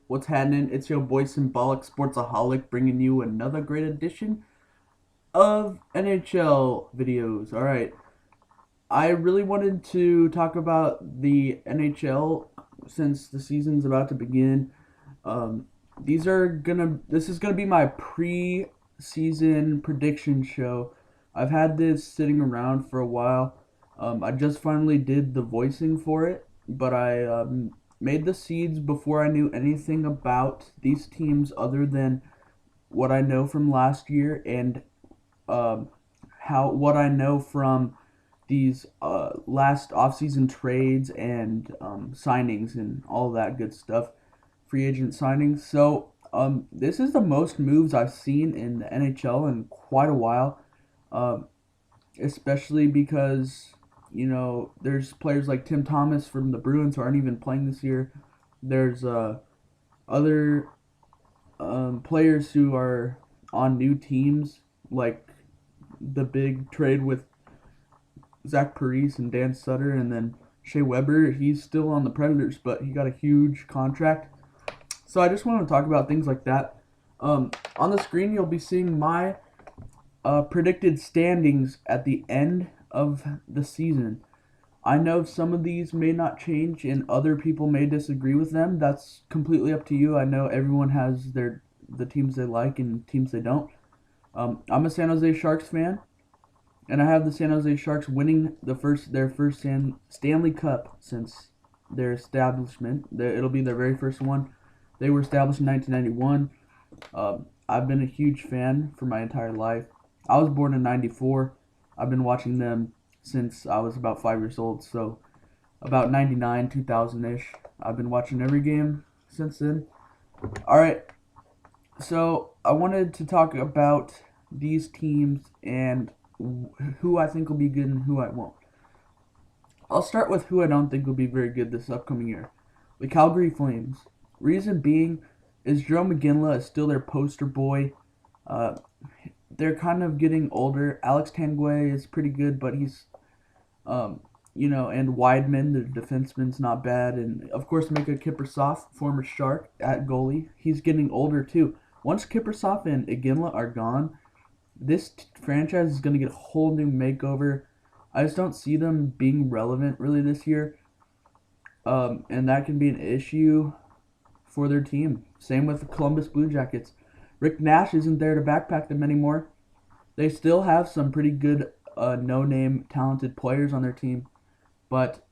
What's happening? It's your boy SymbolicSportsaholic bringing you another great edition of NHL videos. Alright, I really wanted to talk about the NHL since the season's about to begin. Um, this is gonna be my pre-season prediction show. I've had this sitting around for a while. I just finally did the voicing for it, but I made the seeds before I knew anything about these teams other than what I know from last year and um, how what I know from these last offseason trades and signings and all that good stuff, free agent signings. So this is the most moves I've seen in the NHL in quite a while, um, especially because there's players like Tim Thomas from the Bruins who aren't even playing this year. There's other players who are on new teams, like the big trade with Zach Parise and Dan Sutter, and then Shea Weber. He's still on the Predators, but he got a huge contract. So I just want to talk about things like that. On the screen, you'll be seeing my predicted standings at the end of the season. I know some of these may not change and other people may disagree with them. That's completely up to you. I know everyone has the teams they like and teams they don't. I'm a San Jose Sharks fan, and I have the San Jose Sharks winning their first Stanley Cup since their establishment. It'll be their very first one. They were established in 1991. I've been a huge fan for my entire life. I was born in '94. I've been watching them since I was about 5 years old, so about 99, 2000-ish. I've been watching every game since then. Alright, so I wanted to talk about these teams and who I think will be good and who I won't. I'll start with who I don't think will be very good this upcoming year. The Calgary Flames. Reason being is Jerome McGinley is still their poster boy. Uh, they're kind of getting older. Alex Tanguay is pretty good, but he's and Weidman, the defenseman's not bad, and of course Mika Kiprusoff, former Shark at goalie, he's getting older too. Once Kiprusoff and Iginla are gone, this franchise is going to get a whole new makeover. I just don't see them being relevant really this year, and that can be an issue for their team. Same with the Columbus Blue Jackets. Rick Nash isn't there to backpack them anymore. They still have some pretty good no-name talented players on their team, but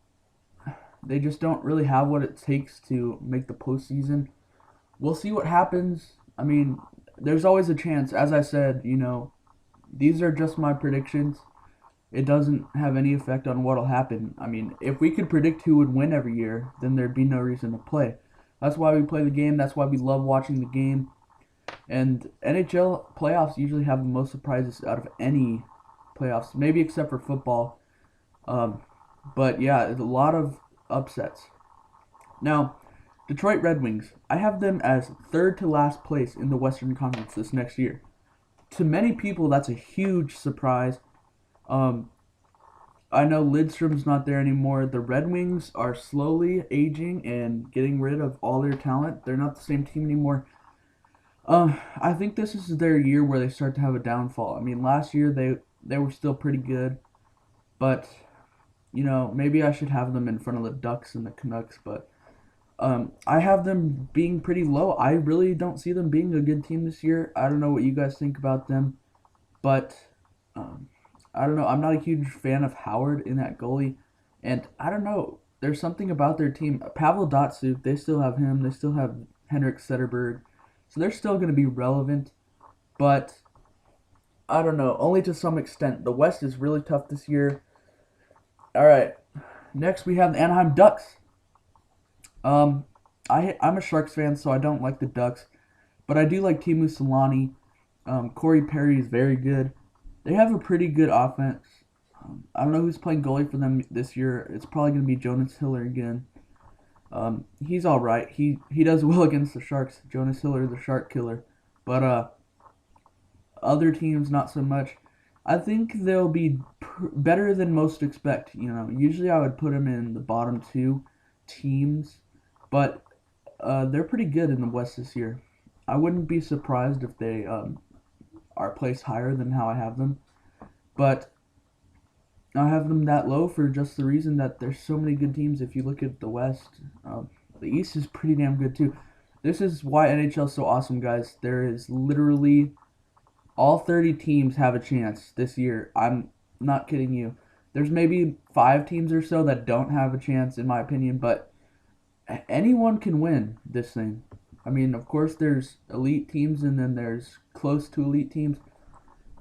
they just don't really have what it takes to make the postseason. We'll see what happens. I mean, there's always a chance. As I said, these are just my predictions. It doesn't have any effect on what'll happen. I mean, if we could predict who would win every year, then there'd be no reason to play. That's why we play the game. That's why we love watching the game. And NHL playoffs usually have the most surprises out of any playoffs, maybe except for football. But yeah, it's a lot of upsets. Now, Detroit Red Wings, I have them as third to last place in the Western Conference this next year. To many people, that's a huge surprise. I know Lidstrom's not there anymore. The Red Wings are slowly aging and getting rid of all their talent. They're not the same team anymore. I think this is their year where they start to have a downfall. I mean, last year they were still pretty good, but maybe I should have them in front of the Ducks and the Canucks, but I have them being pretty low. I really don't see them being a good team this year. I don't know what you guys think about them, but I don't know. I'm not a huge fan of Howard in that goalie, and I don't know. There's something about their team. Pavel Datsyuk, they still have him. They still have Henrik Zetterberg, so they're still going to be relevant, but I don't know. Only to some extent. The West is really tough this year. All right. Next, we have the Anaheim Ducks. I'm a Sharks fan, so I don't like the Ducks, but I do like Teemu Selanne. Corey Perry is very good. They have a pretty good offense. I don't know who's playing goalie for them this year. It's probably going to be Jonas Hiller again. He's all right. He does well against the Sharks. Jonas Hiller, the Shark Killer, but other teams not so much. I think they'll be better than most expect. Usually I would put them in the bottom two teams, but they're pretty good in the West this year. I wouldn't be surprised if they are placed higher than how I have them, but I have them that low for just the reason that there's so many good teams. If you look at the West, the East is pretty damn good too. This is why NHL is so awesome, guys. There is literally all 30 teams have a chance this year. I'm not kidding you. There's maybe 5 teams or so that don't have a chance, in my opinion, but anyone can win this thing. I mean, of course, there's elite teams and then there's close to elite teams.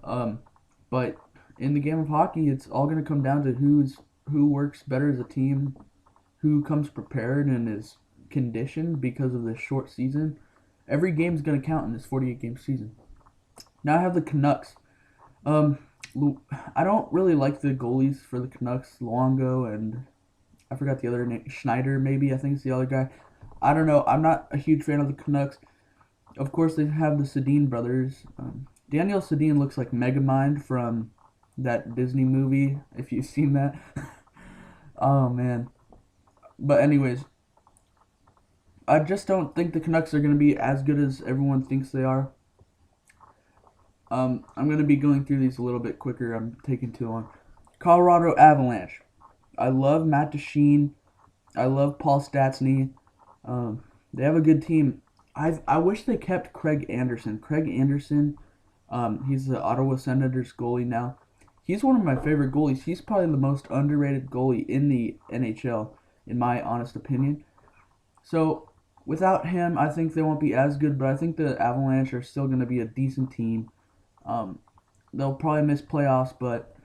But in the game of hockey, it's all going to come down to who works better as a team, who comes prepared and is conditioned because of this short season. Every game is going to count in this 48-game season. Now I have the Canucks. Um, I don't really like the goalies for the Canucks, Luongo and I forgot the other name, Schneider maybe, I think it's the other guy. I don't know. I'm not a huge fan of the Canucks. Of course, they have the Sedin brothers. Daniel Sedin looks like Megamind from that Disney movie, if you've seen that. Oh, man. But anyways, I just don't think the Canucks are going to be as good as everyone thinks they are. I'm going to be going through these a little bit quicker. I'm taking too long. Colorado Avalanche. I love Matt Duchene. I love Paul Stastny. They have a good team. I wish they kept Craig Anderson. Craig Anderson, he's the Ottawa Senators goalie now. He's one of my favorite goalies. He's probably the most underrated goalie in the NHL, in my honest opinion. So, without him, I think they won't be as good, but I think the Avalanche are still going to be a decent team. They'll probably miss playoffs, but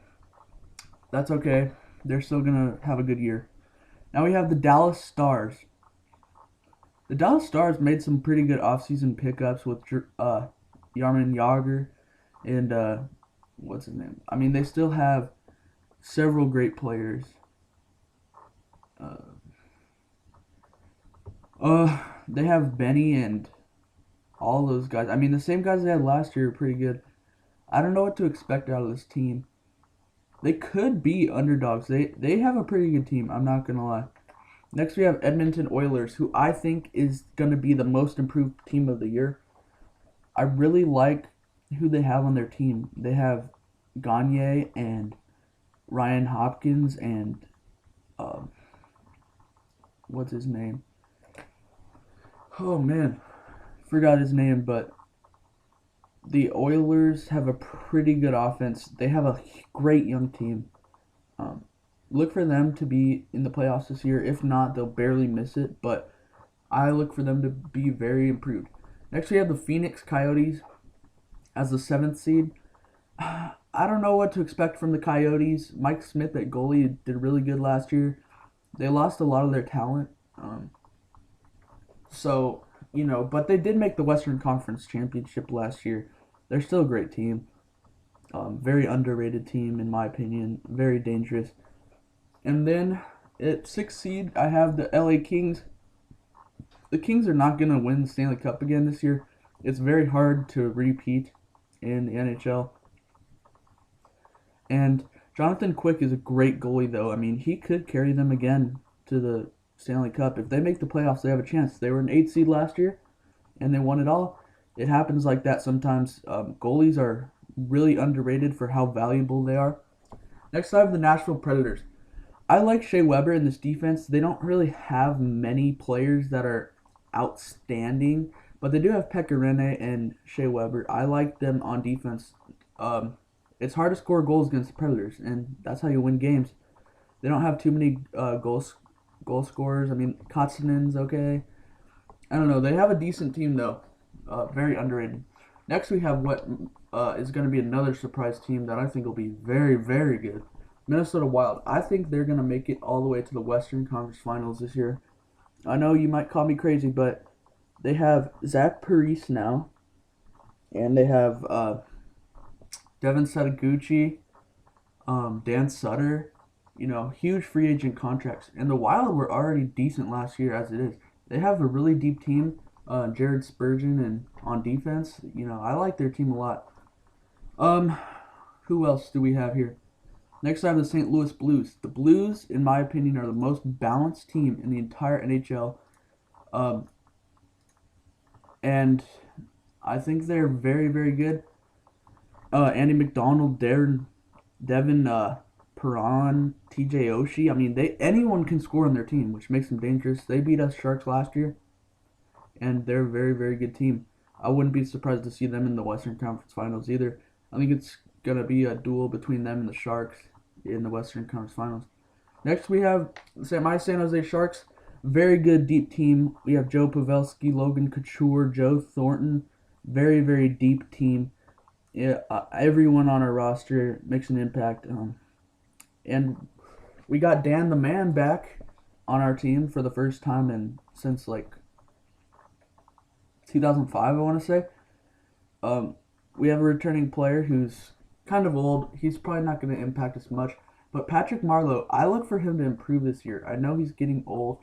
that's okay. They're still going to have a good year. Now we have the Dallas Stars. The Dallas Stars made some pretty good offseason pickups with Yarman Yager and what's his name? I mean, they still have several great players. They have Benny and all those guys. I mean, the same guys they had last year are pretty good. I don't know what to expect out of this team. They could be underdogs. They have a pretty good team, I'm not going to lie. Next we have Edmonton Oilers, who I think is going to be the most improved team of the year. I really like who they have on their team. They have Gagne and Ryan Hopkins and what's his name? Oh man, forgot his name, but the Oilers have a pretty good offense. They have a great young team. Look for them to be in the playoffs this year. If not, they'll barely miss it, but I look for them to be very improved. Next, we have the Phoenix Coyotes as the 7th seed. I don't know what to expect from the Coyotes. Mike Smith at goalie did really good last year. They lost a lot of their talent. But they did make the Western Conference Championship last year. They're still a great team. Very underrated team, in my opinion. Very dangerous. And then at 6th seed, I have the LA Kings. The Kings are not going to win the Stanley Cup again this year. It's very hard to repeat in the NHL. And Jonathan Quick is a great goalie, though. I mean, he could carry them again to the Stanley Cup. If they make the playoffs, they have a chance. They were an 8th seed last year, and they won it all. It happens like that sometimes. Goalies are really underrated for how valuable they are. Next, I have the Nashville Predators. I like Shea Weber in this defense. They don't really have many players that are outstanding, but they do have Pekka Rinne and Shea Weber. I like them on defense. It's hard to score goals against the Predators, and that's how you win games. They don't have too many goal scorers. I mean, Kotsanen's okay. I don't know. They have a decent team, though. Very underrated. Next, we have what is going to be another surprise team that I think will be very, very good. Minnesota Wild. I think they're going to make it all the way to the Western Conference Finals this year. I know you might call me crazy, but they have Zach Parise now, and they have Devin Setaguchi, Dan Sutter, huge free agent contracts. And the Wild were already decent last year as it is. They have a really deep team, Jared Spurgeon, and on defense, I like their team a lot. Who else do we have here? Next, I have the St. Louis Blues. The Blues, in my opinion, are the most balanced team in the entire NHL. and I think they're very, very good. Andy McDonald, Devin Perron, TJ Oshie. I mean, anyone can score on their team, which makes them dangerous. They beat us Sharks last year, and they're a very, very good team. I wouldn't be surprised to see them in the Western Conference Finals either. I think it's going to be a duel between them and the Sharks in the Western Conference Finals. Next, we have my San Jose Sharks. Very good deep team. We have Joe Pavelski, Logan Couture, Joe Thornton. Very, very deep team. Yeah, everyone on our roster makes an impact. And we got Dan the Man back on our team for the first time since like 2005, I want to say. We have a returning player who's kind of old. He's probably not going to impact us much. But Patrick Marleau, I look for him to improve this year. I know he's getting old,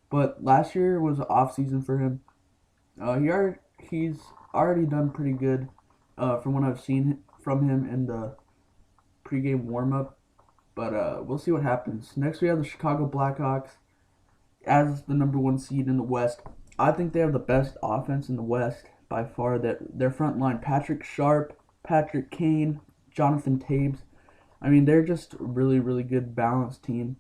but last year was an off season for him. He's already done pretty good from what I've seen from him in the pregame warm-up. But we'll see what happens. Next, we have the Chicago Blackhawks as the number 1 seed in the West. I think they have the best offense in the West by far. That their front line, Patrick Sharp, Patrick Kane, Jonathan Taves. I mean, they're just a really, really good balanced team.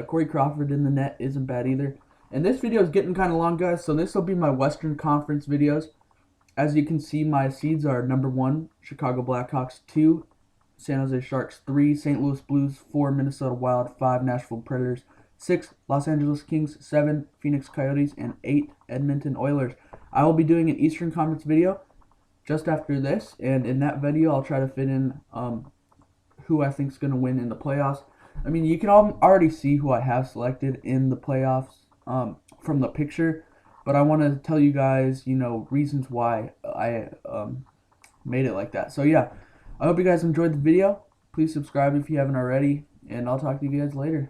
Corey Crawford in the net isn't bad either. And this video is getting kind of long, guys, so this will be my Western Conference videos. As you can see, my seeds are number 1, Chicago Blackhawks, 2, San Jose Sharks, 3, St. Louis Blues, 4, Minnesota Wild, 5, Nashville Predators, 6, Los Angeles Kings, 7, Phoenix Coyotes, and 8, Edmonton Oilers. I will be doing an Eastern Conference video just after this, and in that video I'll try to fit in who I think is going to win in the playoffs. I mean, you can already see who I have selected in the playoffs from the picture, but I want to tell you guys, reasons why I made it like that. So yeah, I hope you guys enjoyed the video. Please subscribe if you haven't already, and I'll talk to you guys later.